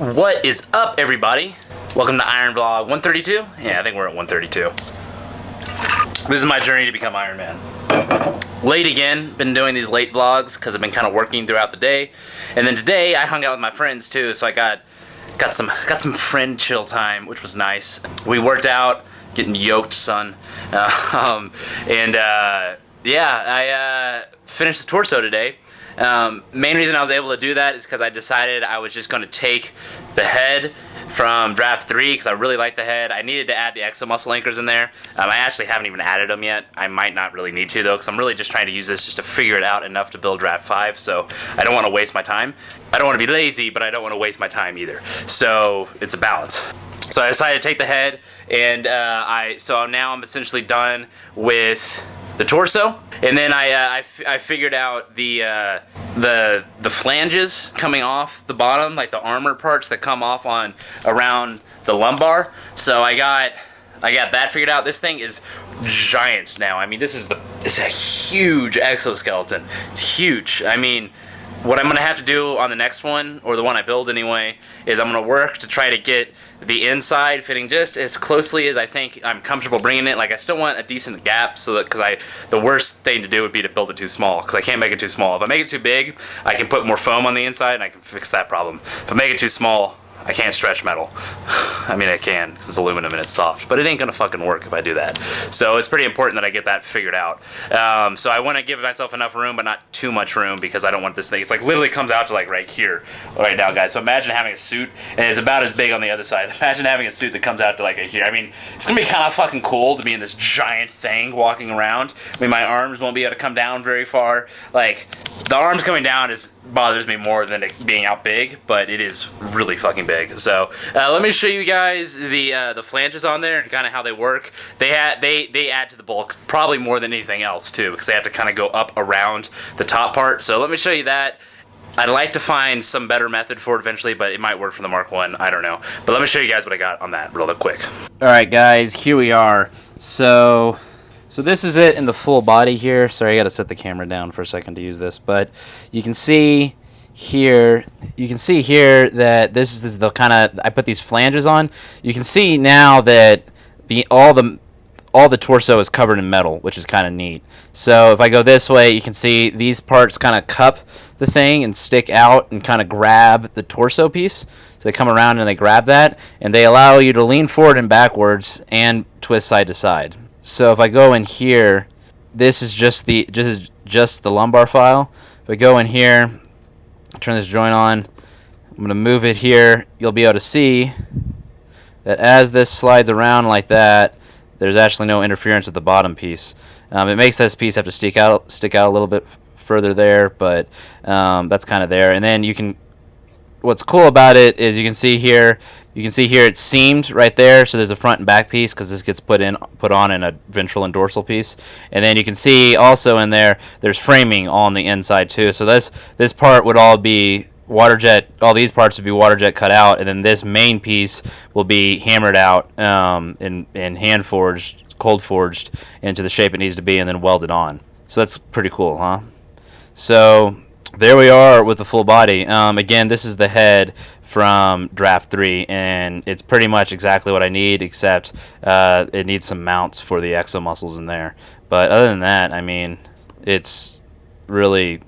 What is up, everybody? Welcome to Iron Vlog 132. Yeah, I think we're at 132. This is my journey to become Iron Man. Late again. Been doing these late vlogs because I've been kind of working throughout the day. And then today I hung out with my friends too, so I got some friend chill time, which was nice. We worked out, getting yoked, son. Yeah, I finished the torso today. Main reason I was able to do that is because I decided I was just going to take the head from Draft 3 because I really like the head. I needed to add the exomuscle anchors in there. I actually haven't even added them yet. I might not really need to though, because I'm really just trying to use this just to figure it out enough to build Draft 5, so I don't want to waste my time. I don't want to be lazy, but I don't want to waste my time either. So it's a balance. So I decided to take the head, and so now I'm essentially done with the torso, and then I figured out the flanges coming off the bottom, like the armor parts that come off on around the lumbar. So I got that figured out. This thing is giant now. I mean, it's a huge exoskeleton. It's huge. I mean, what I'm gonna have to do on the next one, or the one I build anyway, is I'm gonna work to try to get the inside fitting just as closely as I think I'm comfortable bringing it. Like, I still want a decent gap, so that the worst thing to do would be to build it too small, because I can't make it too small. If I make it too big, I can put more foam on the inside and I can fix that problem. If I make it too small, I can't stretch metal. I mean, I can, because it's aluminum and it's soft, but it ain't gonna fucking work if I do that. So it's pretty important that I get that figured out. So I want to give myself enough room, but not too much room, because I don't want this thing. It's like literally comes out to like right here, right now, guys. So imagine having a suit, and it's about as big on the other side. Imagine having a suit that comes out to like right here. I mean, it's gonna be kind of fucking cool to be in this giant thing walking around. I mean, my arms won't be able to come down very far. Like, the arms coming down bothers me more than it being out big, but it is really fucking big. So let me show you guys the flanges on there and kind of how they work. They add to the bulk probably more than anything else too, because they have to kind of go up around the top part. So let me show you that. I'd like to find some better method for it eventually, but it might work for the Mark 1. I don't know. But let me show you guys what I got on that real quick. Alright guys, here we are. So this is it in the full body here. Sorry, I gotta set the camera down for a second to use this, but you can see here that this is the kind of, I put these flanges on. You can see now that all the torso is covered in metal, which is kind of neat. So if I go this way, you can see these parts kind of cup the thing and stick out and kind of grab the torso piece. So they come around and they grab that, and they allow you to lean forward and backwards and twist side to side. So if I go in here, this is just the lumbar file. If I go in here, turn this joint on, I'm going to move it here, you'll be able to see that as this slides around like that, there's actually no interference with the bottom piece. It makes this piece have to stick out a little bit further there, but that's kind of there. And then what's cool about it is you can see here it's seamed right there, so there's a front and back piece because this gets put on in a ventral and dorsal piece. And then you can see also in there's framing on the inside too. So this part would all be water jet, all these parts would be water jet cut out, and then this main piece will be hammered out and hand forged, cold forged into the shape it needs to be, and then welded on. So that's pretty cool, huh? So there we are with the full body. Again, this is the head from Draft 3, and it's pretty much exactly what I need, except it needs some mounts for the exomuscles in there. But other than that, I mean, it's really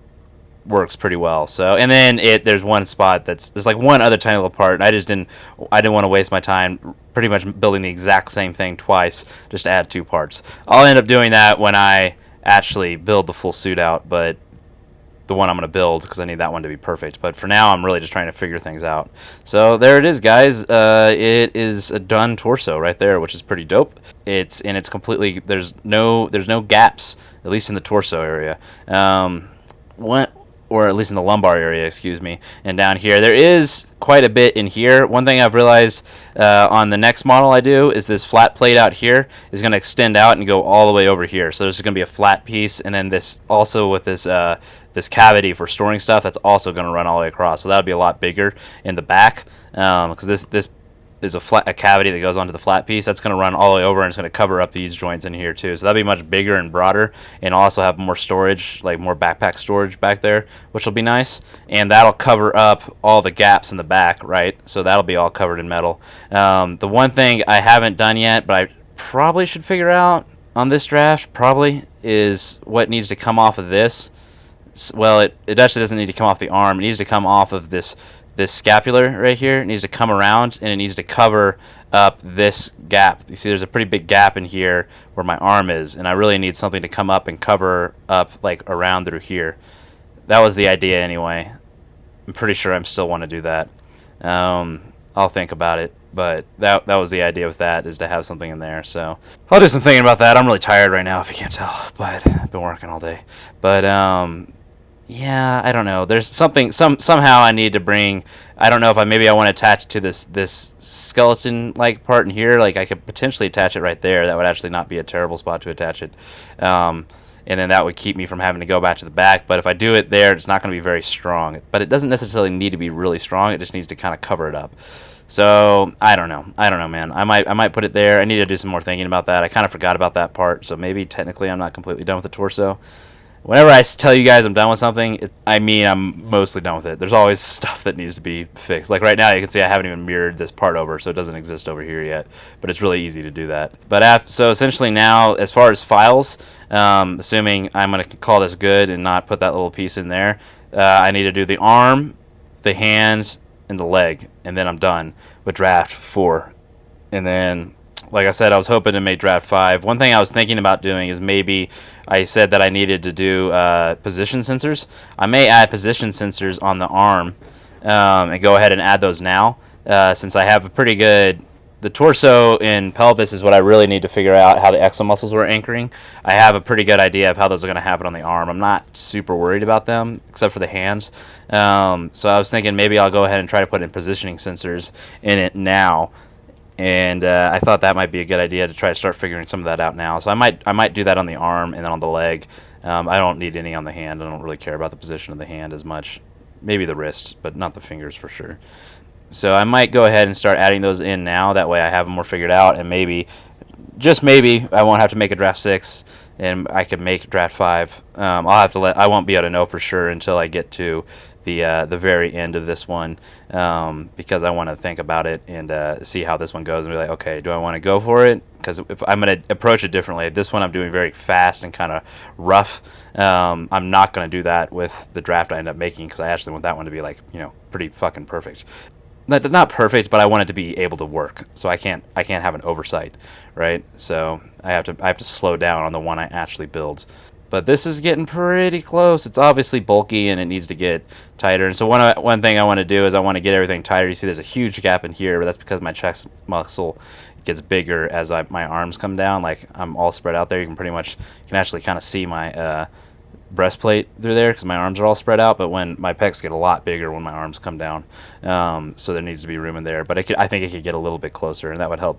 works pretty well. So, and then there's one spot there's like one other tiny little part, and I didn't want to waste my time pretty much building the exact same thing twice, just to add two parts. I'll end up doing that when I actually build the full suit out, but the one I'm going to build, because I need that one to be perfect. But for now, I'm really just trying to figure things out. So there it is, guys. It is a done torso right there, which is pretty dope. It's completely, there's no gaps, at least in the torso area. Or at least in the lumbar area, excuse me. And down here, there is quite a bit in here. One thing I've realized on the next model I do is this flat plate out here is going to extend out and go all the way over here. So there's going to be a flat piece, and then this also with this cavity for storing stuff, that's also going to run all the way across. So that would be a lot bigger in the back, because this is a cavity that goes onto the flat piece. That's going to run all the way over, and it's going to cover up these joints in here too. So that'll be much bigger and broader, and also have more storage, like more backpack storage back there, which will be nice. And that'll cover up all the gaps in the back, right? So that'll be all covered in metal. The one thing I haven't done yet, but I probably should figure out on this draft, probably, is what needs to come off of this. Well, it actually doesn't need to come off the arm. It needs to come off of this scapular right here. It needs to come around, and it needs to cover up this gap. You see there's a pretty big gap in here where my arm is, and I really need something to come up and cover up like around through here. That was the idea anyway. I'm pretty sure I still want to do that. I'll think about it, but that was the idea with that, is to have something in there. So I'll do some thinking about that. I'm really tired right now, if you can't tell, but I've been working all day. But yeah, I don't know. There's something somehow I need to bring. I don't know if maybe I want to attach it to this skeleton like part in here. Like I could potentially attach it right there. That would actually not be a terrible spot to attach it. And then that would keep me from having to go back to the back. But if I do it there, it's not going to be very strong. But it doesn't necessarily need to be really strong. It just needs to kind of cover it up. So I don't know, man. I might put it there. I need to do some more thinking about that. I kind of forgot about that part. So maybe technically I'm not completely done with the torso. Whenever I tell you guys I'm done with something, I mean I'm mostly done with it. There's always stuff that needs to be fixed. Like right now, you can see I haven't even mirrored this part over, so it doesn't exist over here yet. But it's really easy to do that. But so essentially now, as far as files, assuming I'm going to call this good and not put that little piece in there, I need to do the arm, the hands, and the leg, and then I'm done with draft 4. And then, like I said, I was hoping to make draft 5. One thing I was thinking about doing is maybe I said that I needed to do position sensors. I may add position sensors on the arm and go ahead and add those now, since I have a pretty good... The torso and pelvis is what I really need to figure out how the exomuscles were anchoring. I have a pretty good idea of how those are going to happen on the arm. I'm not super worried about them, except for the hands. So I was thinking maybe I'll go ahead and try to put in positioning sensors in it now. And I thought that might be a good idea to try to start figuring some of that out now. So I might do that on the arm and then on the leg. I don't need any on the hand. I don't really care about the position of the hand as much. Maybe the wrist, but not the fingers for sure. So I might go ahead and start adding those in now. That way I have them more figured out, and maybe, just maybe, I won't have to make a draft 6, and I can make draft 5. I won't be able to know for sure until I get to the very end of this one, because I want to think about it and see how this one goes and be like, okay, do I want to go for it? Because if I'm going to approach it differently, this one I'm doing very fast and kind of rough. I'm not going to do that with the draft I end up making, because I actually want that one to be like, pretty fucking perfect. Not perfect, but I want it to be able to work. So I can't have an oversight, right? So I have to slow down on the one I actually build. But this is getting pretty close. It's obviously bulky and it needs to get tighter. And so one thing I want to do is I want to get everything tighter. You see there's a huge gap in here, but that's because my chest muscle gets bigger as my arms come down. Like I'm all spread out there. You can actually kind of see my breastplate through there because my arms are all spread out, but when my pecs get a lot bigger when my arms come down, so there needs to be room in there. But I think it could get a little bit closer, and that would help.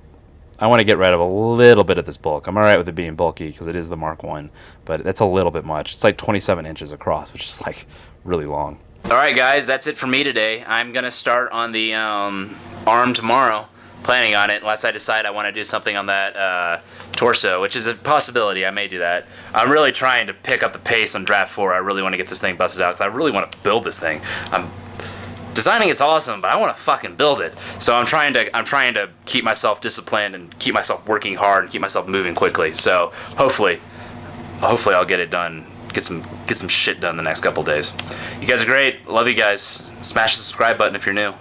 I want to get rid of a little bit of this bulk. I'm alright with it being bulky because it is the Mark 1, but that's a little bit much. It's like 27 inches across, which is like really long. Alright guys, that's it for me today. I'm going to start on the arm tomorrow. Planning on it, unless I decide I want to do something on that torso, which is a possibility. I may do that. I'm really trying to pick up the pace on draft 4. I really want to get this thing busted out because I really want to build this thing. Designing it's awesome, but I want to fucking build it. So I'm trying to keep myself disciplined and keep myself working hard and keep myself moving quickly. So hopefully I'll get it done. Get some shit done the next couple days. You guys are great. Love you guys. Smash the subscribe button if you're new.